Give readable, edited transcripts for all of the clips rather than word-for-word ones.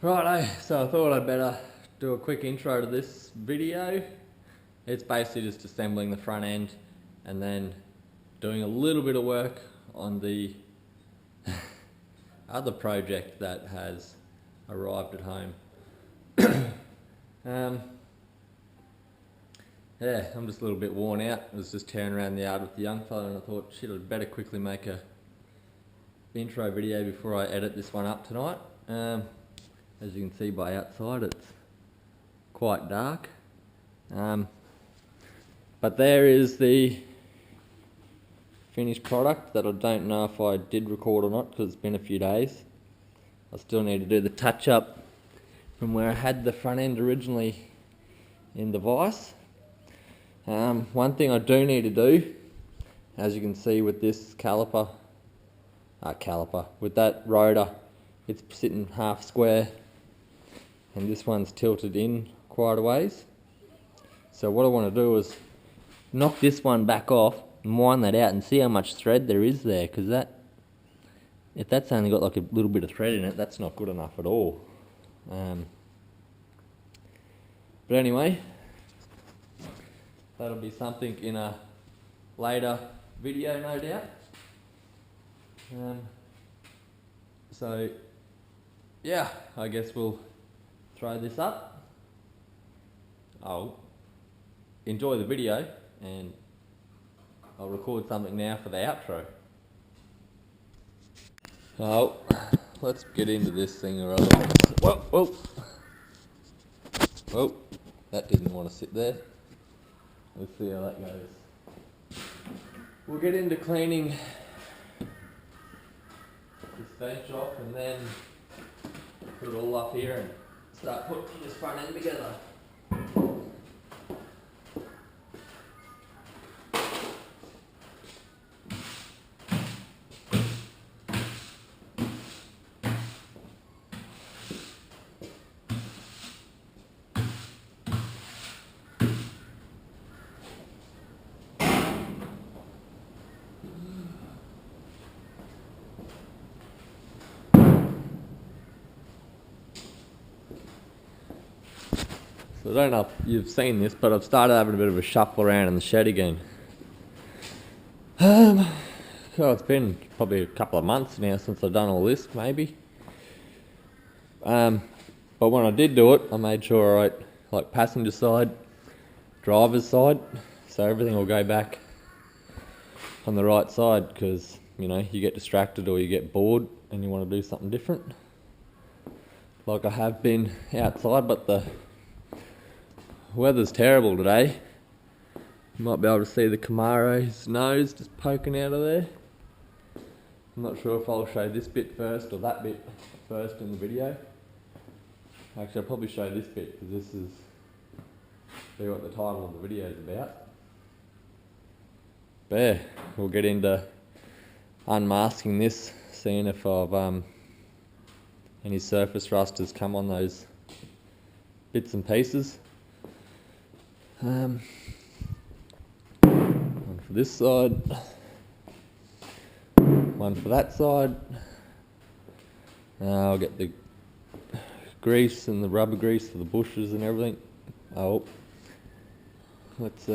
Righto, so I thought I'd better do a quick intro to this video. It's basically just assembling the front end and then doing a little bit of work on the other project that has arrived at home. Yeah, I'm just a little bit worn out. I was just tearing around the yard with the young fella and I thought, shit, I'd better quickly make a intro video before I edit this one up tonight. As you can see by outside, it's quite dark. But there is the finished product that I don't know if I did record or not because it's been a few days. I still need to do the touch up from where I had the front end originally in the vise. One thing I do need to do, as you can see with this with that rotor, it's sitting half square and this one's tilted in quite a ways. So what I want to do is knock this one back off and wind that out and see how much thread there is there, because if that's only got like a little bit of thread in it, that's not good enough at all. But anyway, that'll be something in a later video, no doubt. So yeah, I guess we'll throw this up. I'll enjoy the video and I'll record something now for the outro. Oh, let's get into this thing or other. Whoa, that didn't want to sit there. Let's see how that goes. We'll get into cleaning this bench off and then put it all up here and start putting this front end together. So I don't know if you've seen this, but I've started having a bit of a shuffle around in the shed again. Well, it's been probably a couple of months now since I've done all this, maybe. But when I did do it, I made sure I wrote like passenger side, driver's side, so everything will go back on the right side, because you know, you get distracted or you get bored and you want to do something different. Like I have been outside, but the weather's terrible today. You might be able to see the Camaro's nose just poking out of there. I'm not sure if I'll show this bit first or that bit first in the video. Actually, I'll probably show this bit because this is what the title of the video is about. But yeah, we'll get into unmasking this, seeing if I've any surface rust has come on those bits and pieces. One for this side, one for that side. I'll get the grease and the rubber grease for the bushes and everything. Oh, let's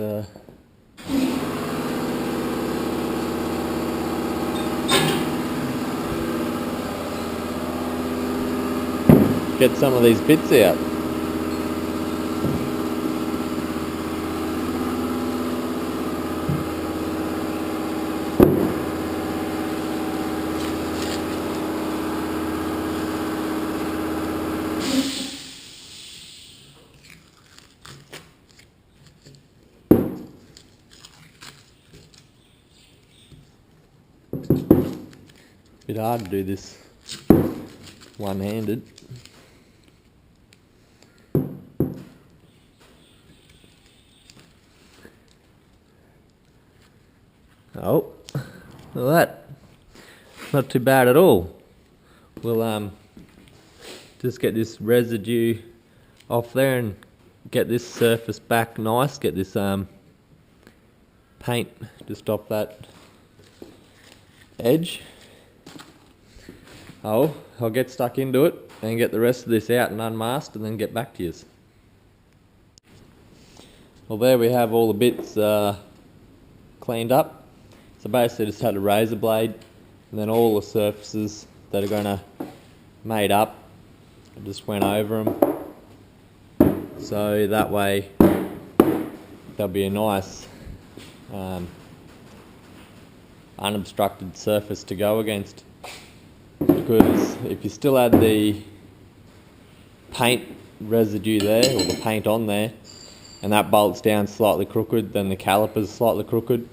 get some of these bits out. Bit hard to do this one-handed. Oh, look at that. Not too bad at all. We'll just get this residue off there and get this surface back nice. Get this paint just off that edge. I'll get stuck into it and get the rest of this out and unmasked and then get back to you. Well, there we have all the bits cleaned up. So basically just had a razor blade and then all the surfaces that are going to made up, I just went over them. So that way there'll be a nice unobstructed surface to go against. Because if you still had the paint residue there, or the paint on there, and that bolts down slightly crooked, then the caliper's slightly crooked,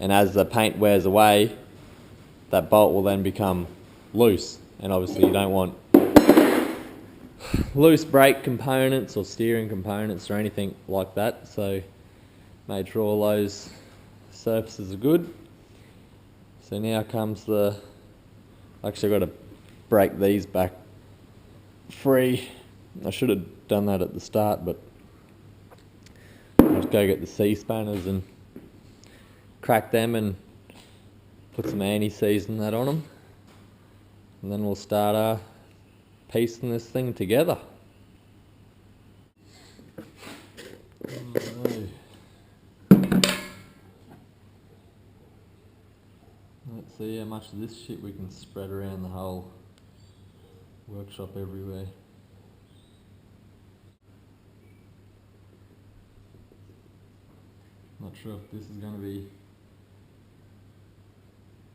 and as the paint wears away, that bolt will then become loose, and obviously you don't want loose brake components or steering components or anything like that. So made sure all those surfaces are good. So now comes the, actually I've got to break these back free. I should have done that at the start, but I'll just go get the C-spanners and crack them and put some anti-seize and that on them, and then we'll start piecing this thing together. Let's see how much of this shit we can spread around the whole workshop everywhere. Not sure if this is going to be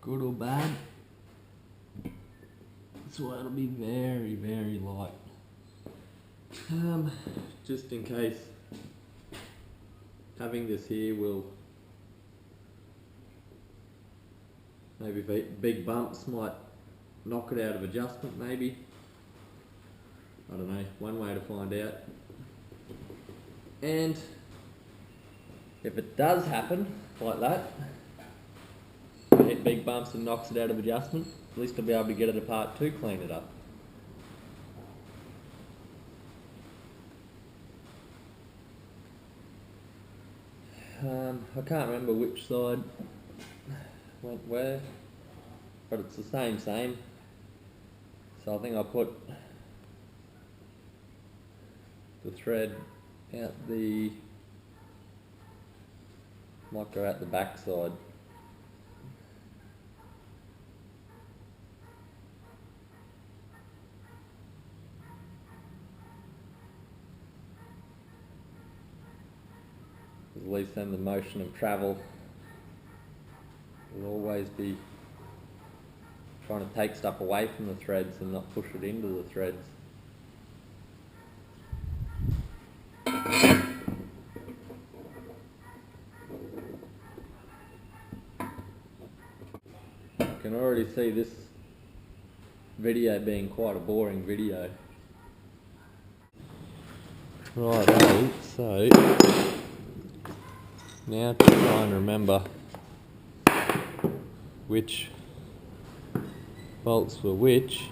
good or bad. So it'll be very, very light. Just in case, having this here will, maybe big bumps might knock it out of adjustment maybe. I don't know, one way to find out. And if it does happen like that, hit big bumps and knocks it out of adjustment, at least I'll be able to get it apart to clean it up. I can't remember which side went where, but it's the same. So I think I'll put the thread out the, might go out the back side. At least then the motion of travel will always be trying to take stuff away from the threads and not push it into the threads. I can already see this video being quite a boring video. Right, so now to try and remember which bolts were which.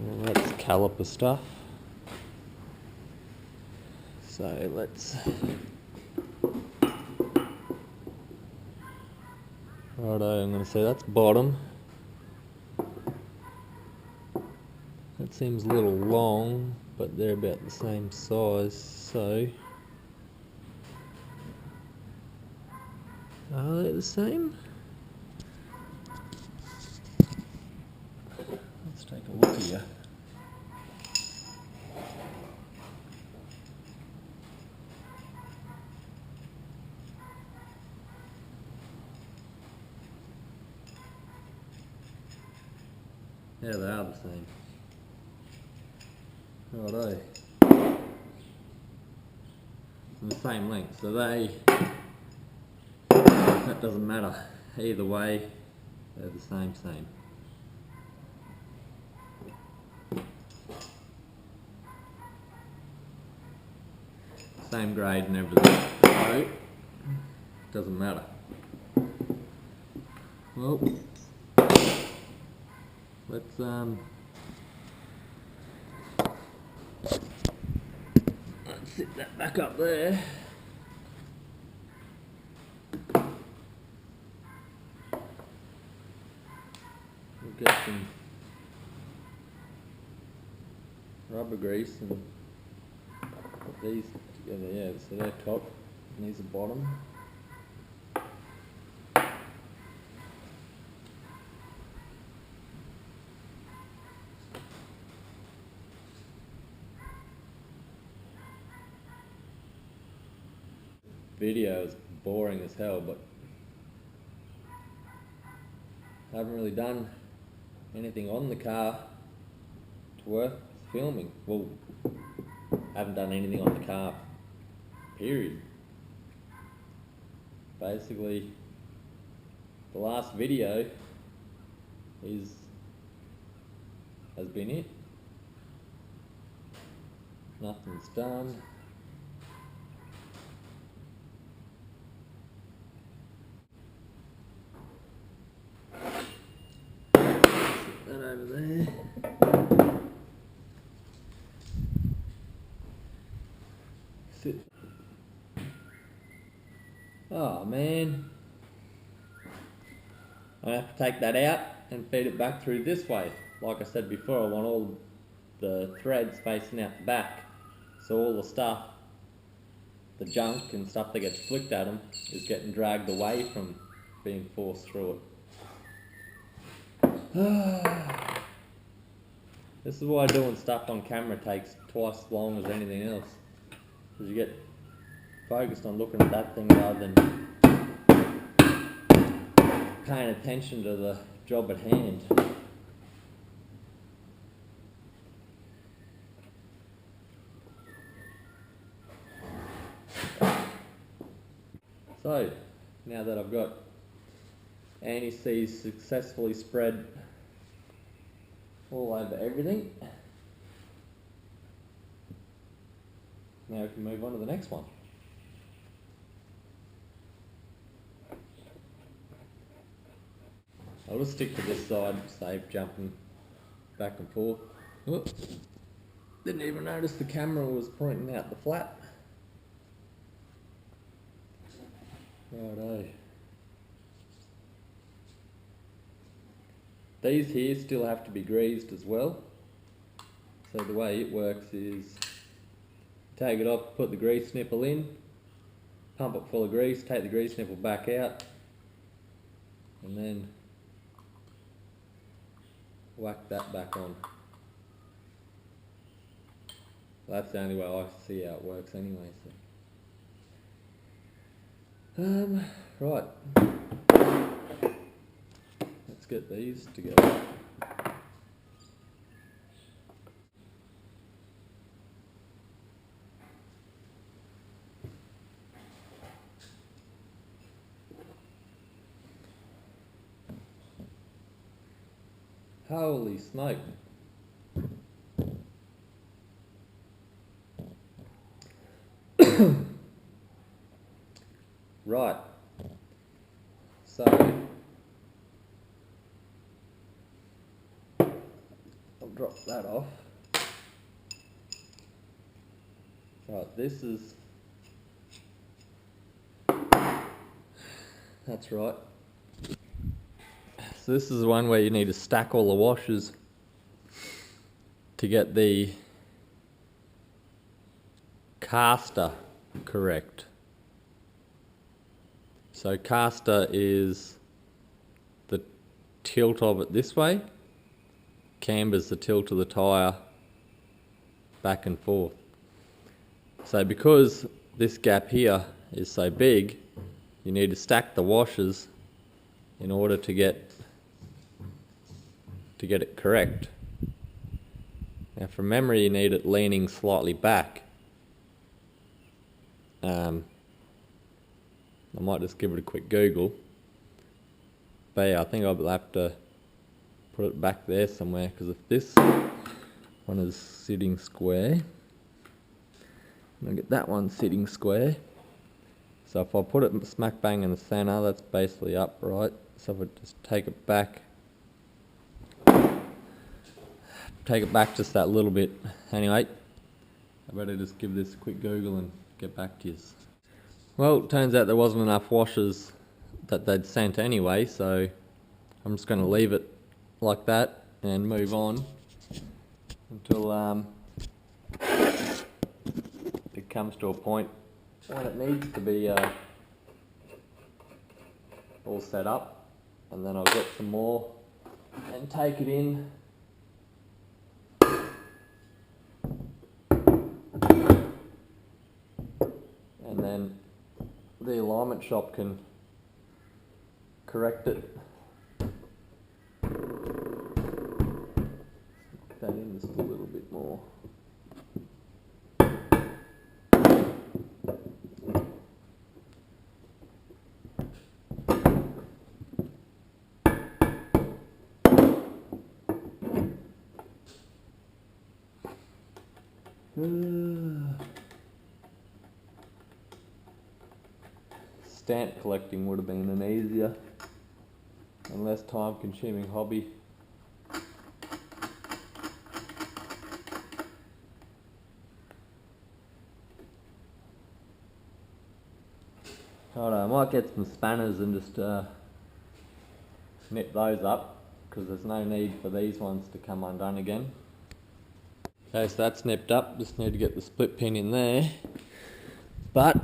Well, that's caliper stuff. So let's, righto, I'm going to say that's bottom. That seems a little long, but they're about the same size, so are they the same? Let's take a look here. Yeah, they are the same. Righto. And the same length, so they, that doesn't matter. Either way, they're the same. Same grade and everything, so doesn't matter. Well, let's sit that back up there. We'll get rubber grease and put these together. Yeah, so they're top and these are bottom. Video is boring as hell, but I haven't really done anything on the car to worth filming. Well, I haven't done anything on the car, period. Basically, the last video has been it. Nothing's done. Sit that over there. Sit. Oh man. I have to take that out and feed it back through this way. Like I said before, I want all the threads facing out the back, so all the stuff, the junk and stuff that gets flicked at them, is getting dragged away from being forced through it. This is why doing stuff on camera takes twice as long as anything else, because you get focused on looking at that thing rather than paying attention to the job at hand. So, now that I've got anti-seize successfully spread all over everything, now we can move on to the next one. I'll just stick to this side, save jumping back and forth. Oh, didn't even notice the camera was pointing out the flat. Righto. These here still have to be greased as well. So the way it works is take it off, put the grease nipple in, pump it full of grease, take the grease nipple back out, and then whack that back on. That's the only way I see how it works anyway. So. Right. Let's get these together. Holy smoke. Right. So I'll drop that off. Right, this is, that's right. So this is the one where you need to stack all the washers to get the caster correct. So caster is the tilt of it this way, camber's the tilt of the tyre back and forth. So because this gap here is so big, you need to stack the washers in order to get it correct. Now from memory you need it leaning slightly back. I might just give it a quick Google. But yeah, I think I'll have to put it back there somewhere, because if this one is sitting square, I'll get that one sitting square. So if I put it smack bang in the center, that's basically upright. So if I just take it back just that little bit. Anyway, I better just give this a quick Google and get back to you. Well, it turns out there wasn't enough washers that they'd sent anyway, so I'm just going to leave it like that and move on until it comes to a point when it needs to be all set up, and then I'll get some more and take it in. And then the alignment shop can correct it. Put that in just a little bit more. Stamp collecting would have been an easier and less time consuming hobby. I might get some spanners and just snip those up, because there's no need for these ones to come undone again. Okay, so that's snipped up, just need to get the split pin in there. But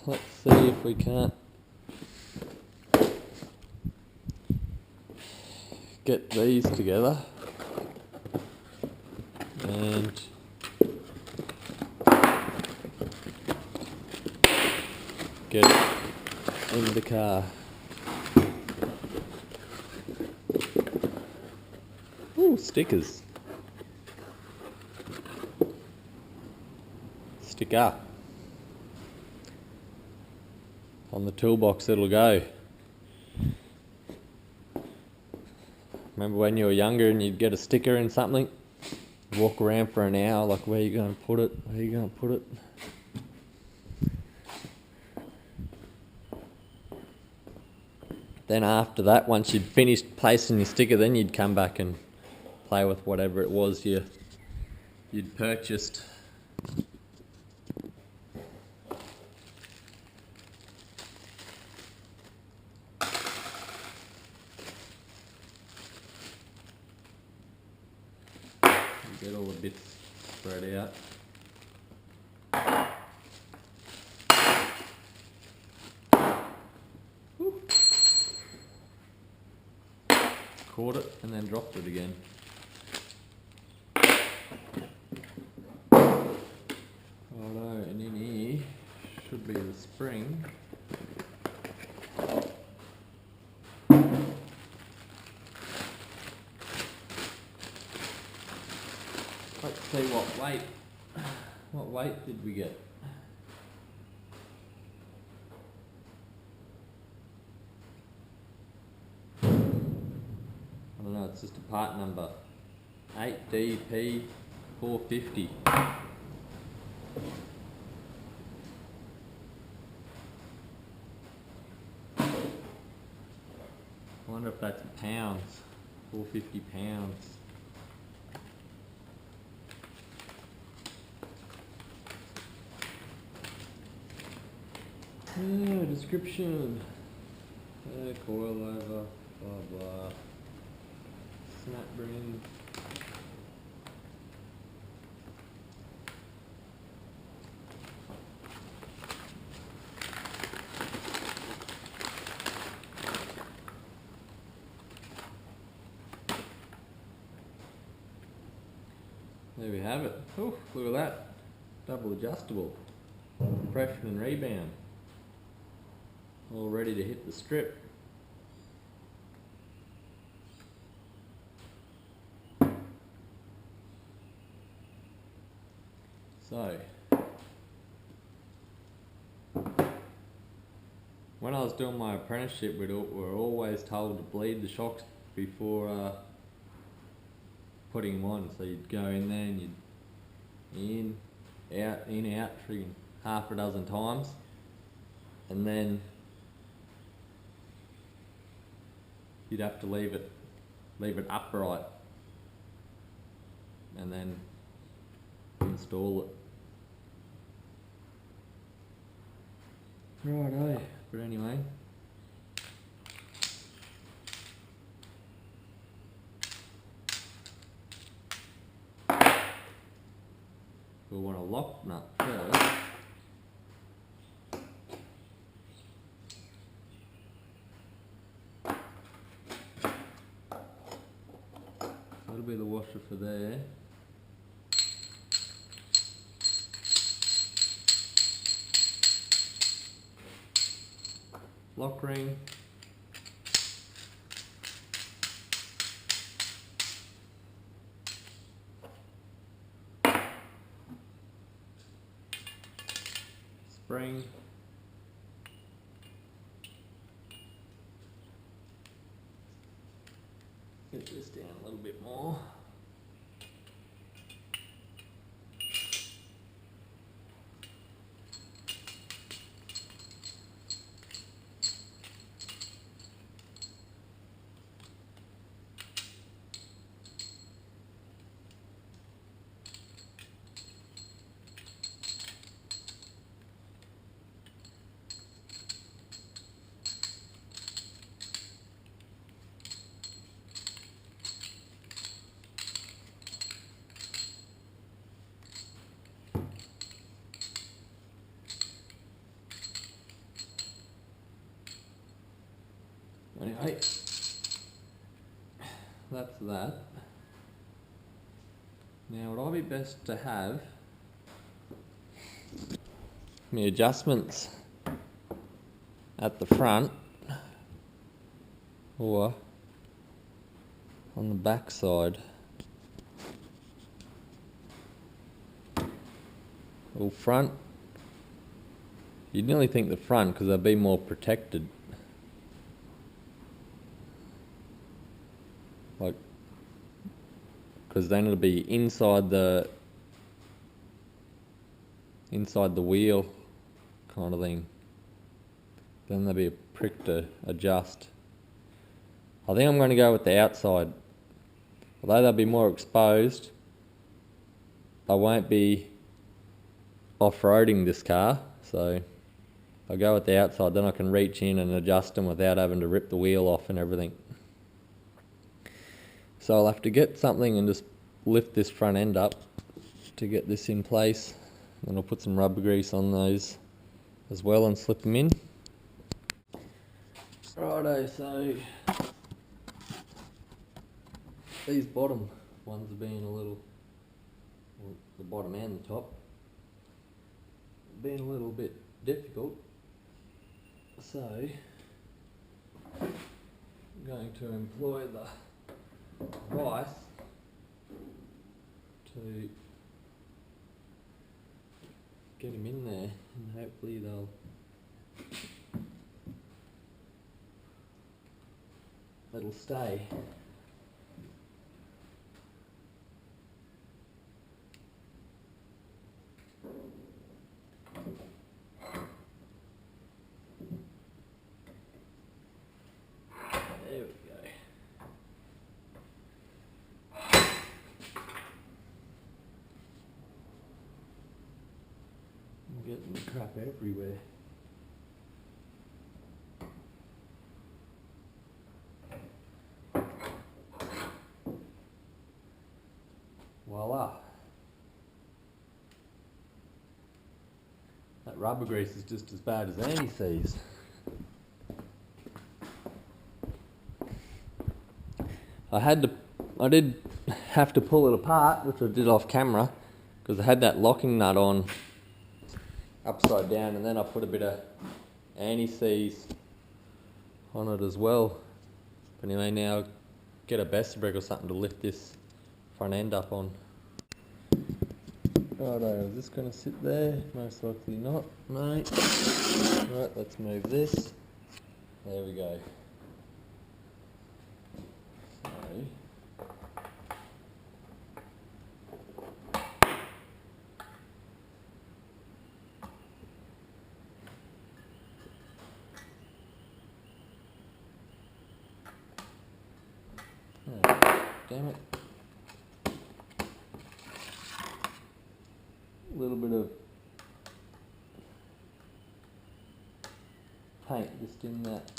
let's see if we can't get these together and get it in the car. Ooh, stickers. Sticker. On the toolbox it'll go. Remember when you were younger and you'd get a sticker in something? Walk around for an hour like, where are you going to put it? Where are you going to put it? Then after that, once you'd finished placing your sticker, then you'd come back and play with whatever it was you'd purchased. Get all the bits spread out. Whew. Caught it and then dropped it again. Righto, and in here should be the spring. Let's see what weight did we get? I don't know, it's just a part number. 8DP450. I wonder if that's pounds, 450 pounds. Description. Coil over, blah blah. Snap ring. There we have it. Oh, look at that. Double adjustable. Compression and rebound. All ready to hit the strip. So, when I was doing my apprenticeship, we were always told to bleed the shocks before putting them on. So you'd go in there and you'd in, out, friggin' half a dozen times, and then you'd have to leave it upright and then install it. Righto, but anyway. we'll want a lock nut first. That'll be the washer for there. Lock ring. Spring. Get this down a little bit more. Anyway, that's that. Now would I be best to have my adjustments at the front or on the back side? Well, front, you'd nearly think the front because they'll be more protected. Like, because then it'll be inside the wheel kind of thing. Then there'll be a prick to adjust. I think I'm going to go with the outside. Although they'll be more exposed, I won't be off-roading this car, so I'll go with the outside, then I can reach in and adjust them without having to rip the wheel off and everything. So I'll have to get something and just lift this front end up to get this in place. Then I'll put some rubber grease on those as well and slip them in. Righto, so these bottom ones are being a little, well, the bottom and the top, being a little bit difficult. So I'm going to employ the vice to get them in there, and hopefully it'll stay. There we go. I'm getting the crap everywhere. Voila. That rubber grease is just as bad as anti-seize. I did have to pull it apart, which I did off camera, because I had that locking nut on upside down, and then I put a bit of anti-seize on it as well. But anyway, now get a bester brick or something to lift this front end up on. Righto, is this going to sit there? Most likely not, mate. Right, let's move this. There we go. Oh, damn it. A little bit of paint just in that.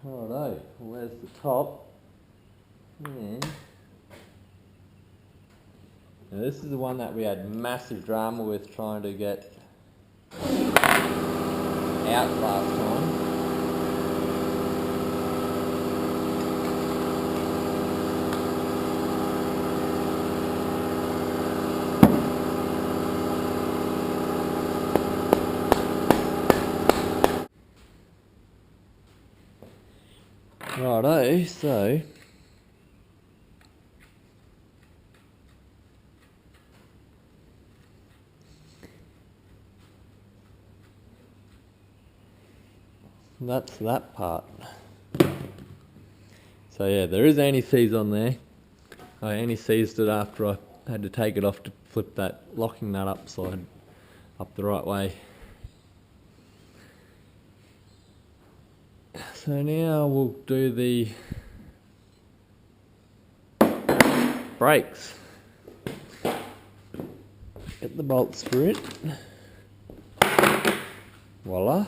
Righto, where's the top? Yeah. Now this is the one that we had massive drama with trying to get out last time. Righto, so that's that part. So yeah, there is anti-seize on there. I anti-seized it after I had to take it off to flip that locking nut up the right way. So now we'll do the brakes. Get the bolts for it. Voila.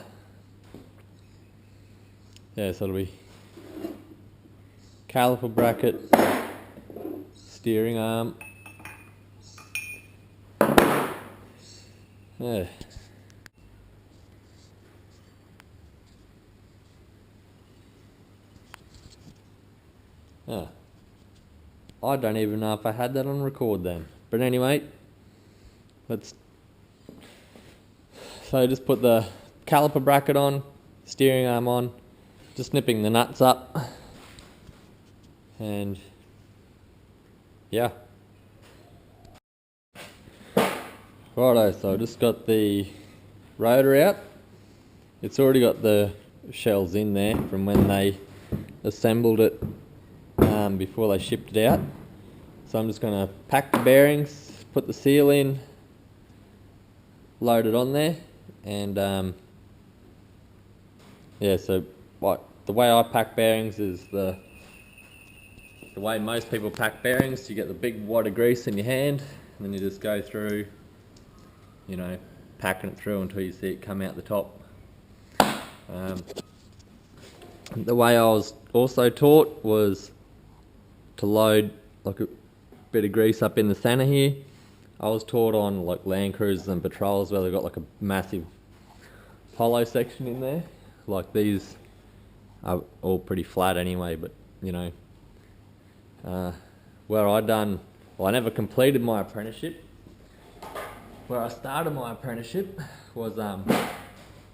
Yeah, so it'll be caliper bracket, steering arm. Yeah. Oh. I don't even know if I had that on record then. But anyway, so just put the caliper bracket on, steering arm on, just nipping the nuts up, and yeah. Righto, so I just got the rotor out. It's already got the shells in there from when they assembled it before they shipped it out. So I'm just going to pack the bearings, put the seal in, load it on there, and yeah, so the way I pack bearings is the way most people pack bearings. You get the big wad of grease in your hand, and then you just go through, you know, packing it through until you see it come out the top. The way I was also taught was to load like a bit of grease up in the center here. I was taught on like Land Cruisers and Patrols where they've got like a massive hollow section in there. Like these are all pretty flat anyway, but you know, where I never completed my apprenticeship. Where I started my apprenticeship was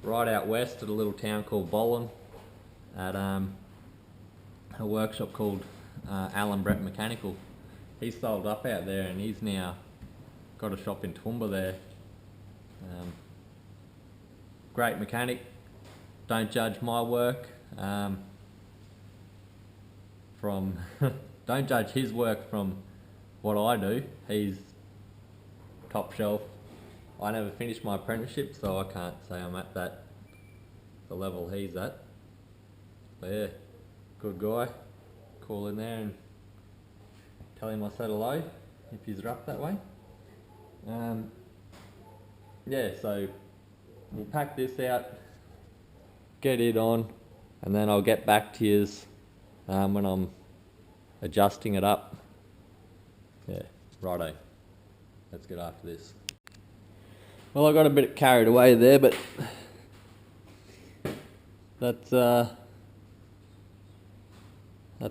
right out west at a little town called Bollen at a workshop called Alan Brett Mechanical. He sold up out there and he's now got a shop in Toowoomba there. Great mechanic, don't judge my work don't judge his work from what I do. He's top shelf. I never finished my apprenticeship, so I can't say I'm at the level he's at. But yeah, good guy. Call in there and tell him I said hello if he's up that way. Yeah, so we'll pack this out, get it on, and then I'll get back to you when I'm adjusting it up. Yeah, righto. Let's get after this. Well, I got a bit carried away there, but that's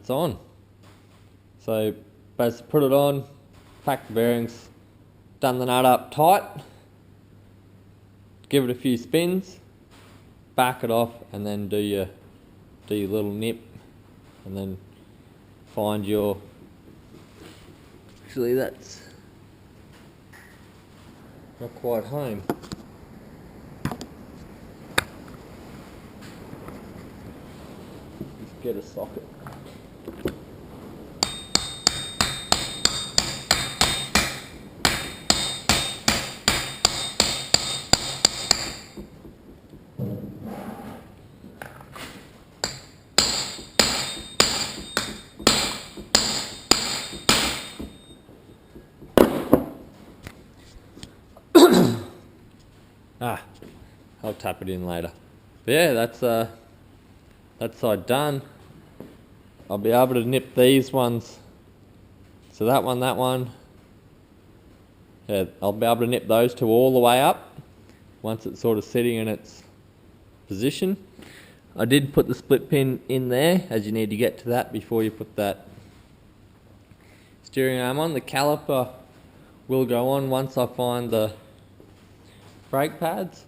on. So basically put it on, pack the bearings, done the nut up tight, give it a few spins, back it off, and then do your little nip, and then find your, actually that's not quite home. Just get a socket. I'll tap it in later. But yeah, that's that side done, I'll be able to nip these ones. So that one, yeah, I'll be able to nip those two all the way up once it's sort of sitting in its position. I did put the split pin in there, as you need to get to that before you put that steering arm on. The caliper will go on once I find the brake pads.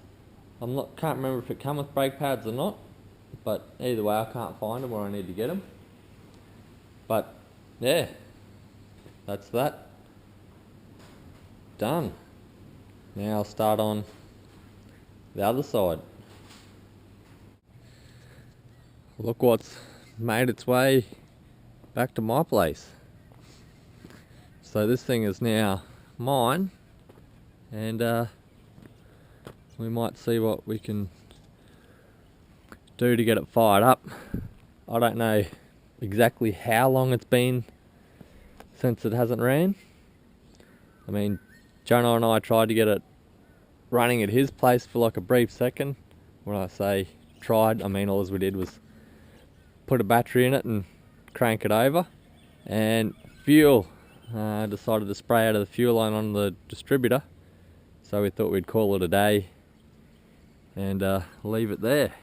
Can't remember if it come with brake pads or not, but either way I can't find them where I need to get them. But yeah, that's that. Done. Now I'll start on the other side. Look what's made its way back to my place. So this thing is now mine, and we might see what we can do to get it fired up. I don't know exactly how long it's been since it hasn't ran. I mean, Jono and I tried to get it running at his place for like a brief second. When I say tried, I mean all we did was put a battery in it and crank it over. And fuel, decided to spray out of the fuel line on the distributor. So we thought we'd call it a day and leave it there.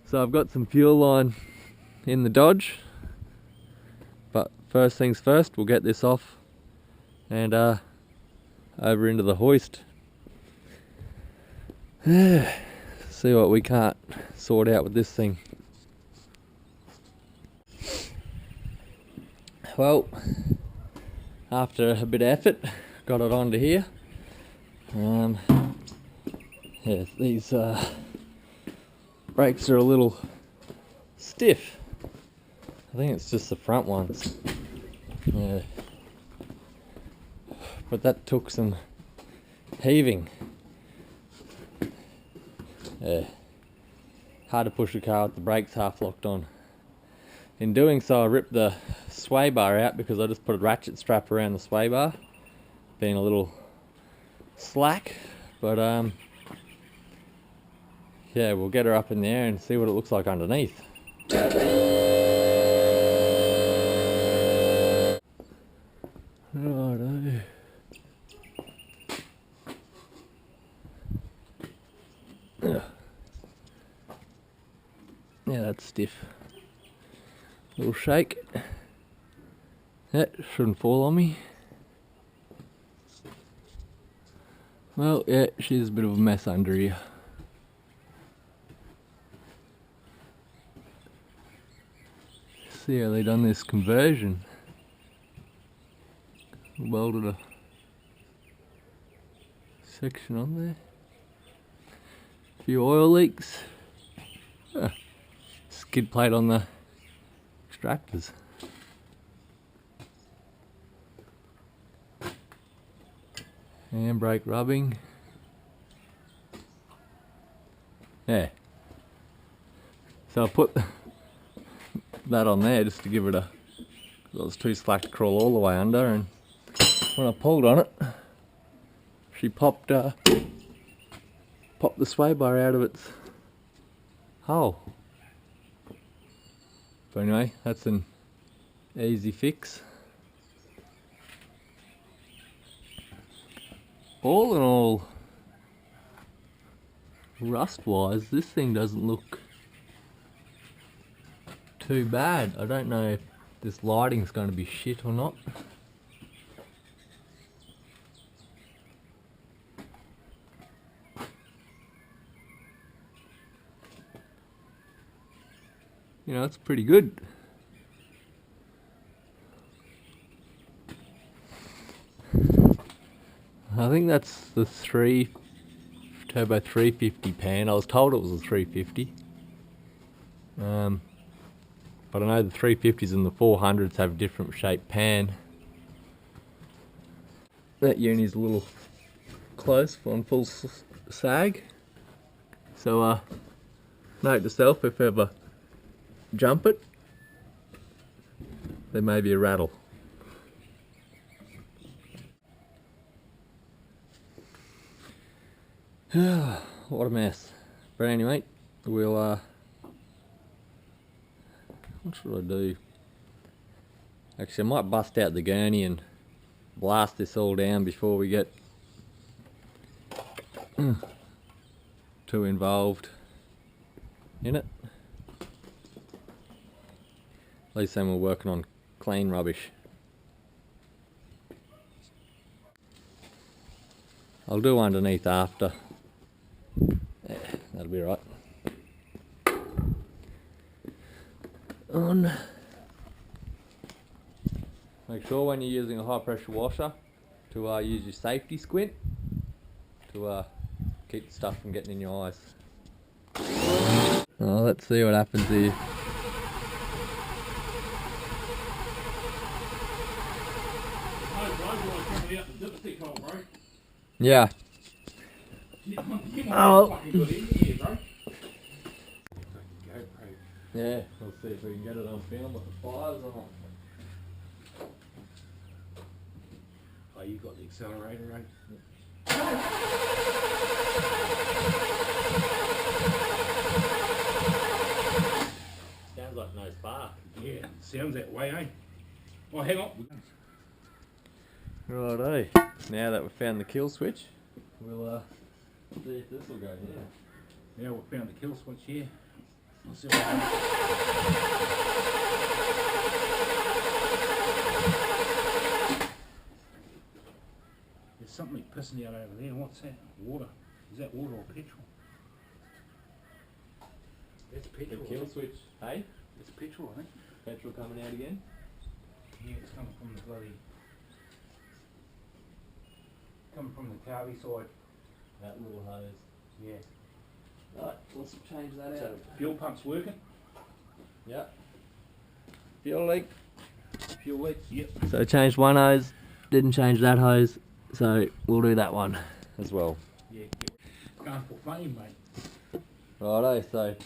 So I've got some fuel line in the Dodge, but first things first, we'll get this off and over into the hoist. See what we can't sort out with this thing. Well, after a bit of effort, got it onto here. Yeah, these brakes are a little stiff. I think it's just the front ones. Yeah. But that took some heaving. Yeah. Hard to push a car with the brakes half locked on. In doing so, I ripped the sway bar out because I just put a ratchet strap around the sway bar. Being a little slack, but yeah, we'll get her up in the air and see what it looks like underneath. Righto. Yeah, that's stiff. Little shake. That shouldn't fall on me. Well, yeah, she's a bit of a mess under here. See how they done this conversion. Welded a section on there. A few oil leaks. Skid plate on the extractors. Handbrake rubbing. Yeah. So I put that on there just to give it a, it was too slack to crawl all the way under, and when I pulled on it, she popped the sway bar out of its hole. But anyway, that's an easy fix. All in all, rust wise, this thing doesn't look too bad. I don't know if this lighting's going to be shit or not. You know, it's pretty good. I think that's the turbo 350 pan. I was told it was a 350. But I know the 350s and the 400s have different shaped pan. That uni's a little close on full sag. So note to self, if ever jump it, there may be a rattle. What a mess. But anyway, we'll what should I do? Actually, I might bust out the gurney and blast this all down before we get too involved in it. At least then we're working on clean rubbish. I'll do underneath after. Yeah, that'll be right. On. Make sure when you're using a high pressure washer to use your safety squint to keep the stuff from getting in your eyes. Oh, let's see what happens here. Yeah. Oh. Yeah, we'll see if we can get it on film with the fires or not. Oh, you got the accelerator, right? Sounds like no spark. Yeah, sounds that way, eh? Oh, hang on. Righto. Now that we've found the kill switch, we'll see if this will go here. Now we've found the kill switch here. We'll see what happens. There's something pissing out over there. What's that? Water. Is that water or petrol? That's petrol. The kill switch, hey? It's petrol, I think. Petrol coming out again? Yeah, it's coming from the bloody... coming from the carby side. That little hose. Yeah. Right, let's change that So out. fuel pump's working? Yep. Fuel leak. Fuel leak? Yep. So changed one hose, didn't change that hose, so we'll do that one as well. Yeah, going for fame, mate. Righto, so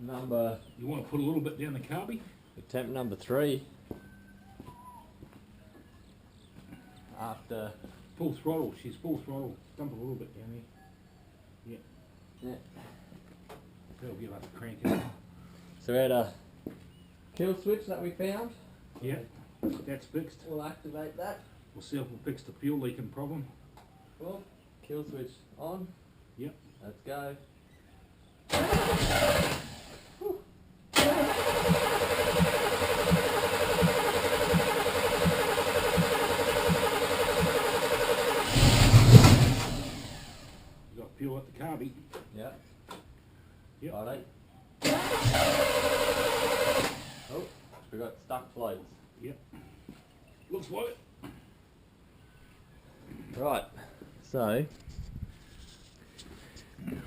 number... You want to put a little bit down the carby? Attempt number 3. After... Full throttle, she's full throttle. Dump a little bit down there. Yeah. Yeah. That'll give us a crank in it. So we had a kill switch that we found. Yeah, that's fixed. We'll activate that. We'll see if we'll fix the fuel leaking problem. Cool. Kill switch on. Yep. Let's go. You got fuel at the carby. Yeah. Yep. Righto. Oh, we got stuck floats. Yep. Looks like it. Right, so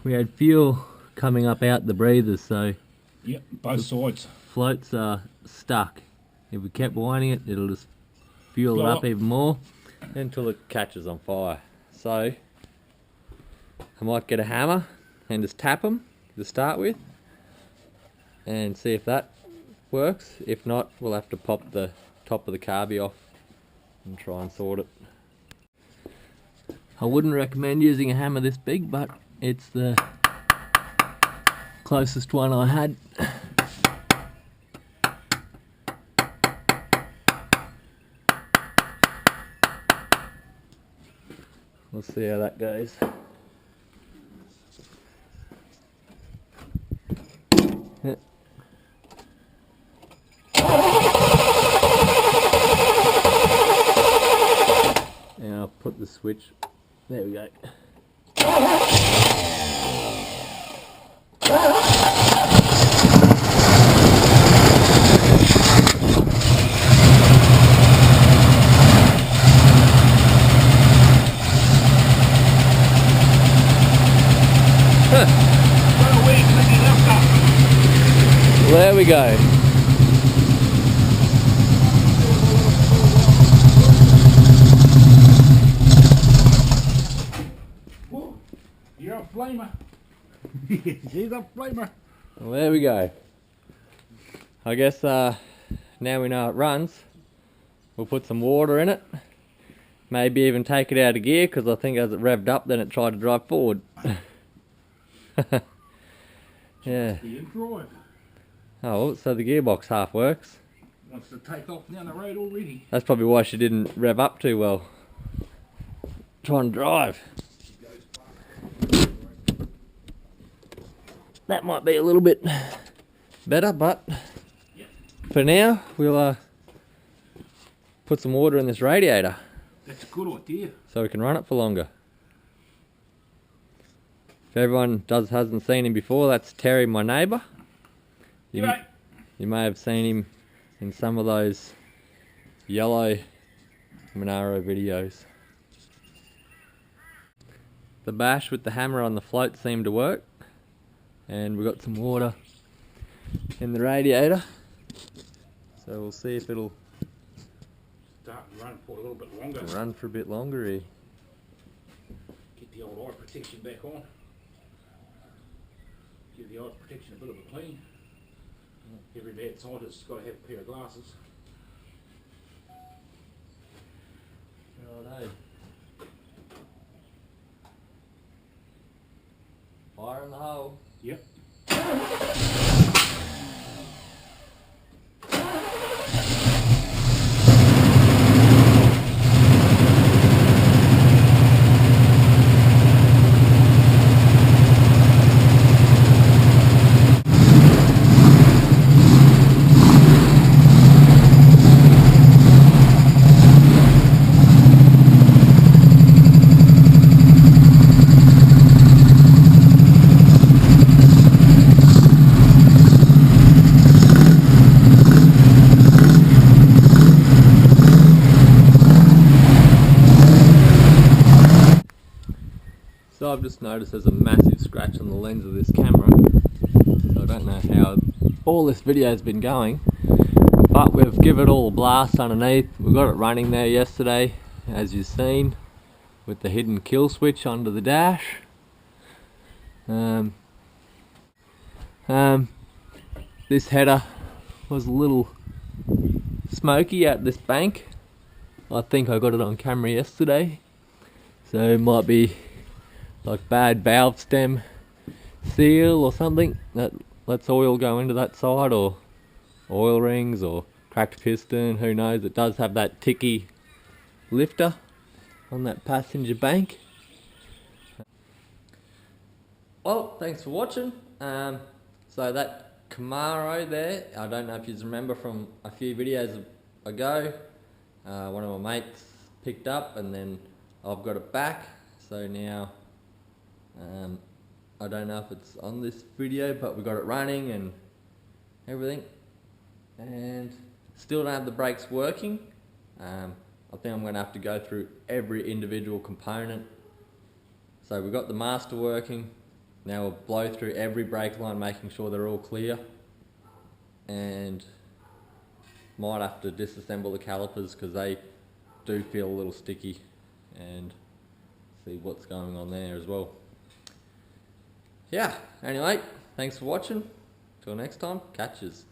we had fuel coming up out the breathers, so Yep, both sides. floats are stuck. If we kept winding it, it'll just fuel it Blow up up. even more until it catches on fire. So I might get a hammer and just tap them to start with and see if that works. If not, we'll have to pop the top of the carby off and try and sort it. I wouldn't recommend using a hammer this big, but it's the closest one I had. We'll see how that goes. Yeah. And I'll put the switch. There we go. Well, there we go. Whoa, you're a flamer. She's a flamer. Well, there we go. I guess now we know it runs. We'll put some water in it. Maybe even take it out of gear, because I think as it revved up, then it tried to drive forward. Yeah. Be in drive. Oh, so the gearbox half works. Wants to take off down the road already. That's probably why she didn't rev up too well. Try and drive. That might be a little bit better, but for now we'll put some water in this radiator. That's a good idea. So we can run it for longer. If everyone hasn't seen him before, that's Terry, my neighbour. You may have seen him in some of those yellow Monaro videos. The bash with the hammer on the float seemed to work, and we got some water in the radiator, so we'll see if it'll Start and run for a little bit longer. run for a bit longer here. Get the old eye protection back on. Give the eye protection a bit of a clean. Every bad scientist's got to have a pair of glasses. Righto. Fire in the hole. Yep. So I've just noticed there's a massive scratch on the lens of this camera, so I don't know how all this video has been going, but we've given it all a blast underneath. We got it running there yesterday, as you've seen, with the hidden kill switch under the dash. This header was a little smoky at this bank. I think I got it on camera yesterday, so it might be like bad valve stem seal or something that lets oil go into that side, or oil rings, or cracked piston, who knows. It does have that ticky lifter on that passenger bank. Well, thanks for watching. So that Camaro there, I don't know if you remember from a few videos ago, one of my mates picked up, and then I've got it back. So now I don't know if it's on this video, but we got it running and everything, and still don't have the brakes working. I think I'm going to have to go through every individual component. So we've got the master working. Now we'll blow through every brake line, making sure they're all clear, and might have to disassemble the calipers because they do feel a little sticky, and see what's going on there as well. Yeah, anyway, thanks for watching. Till next time, catches.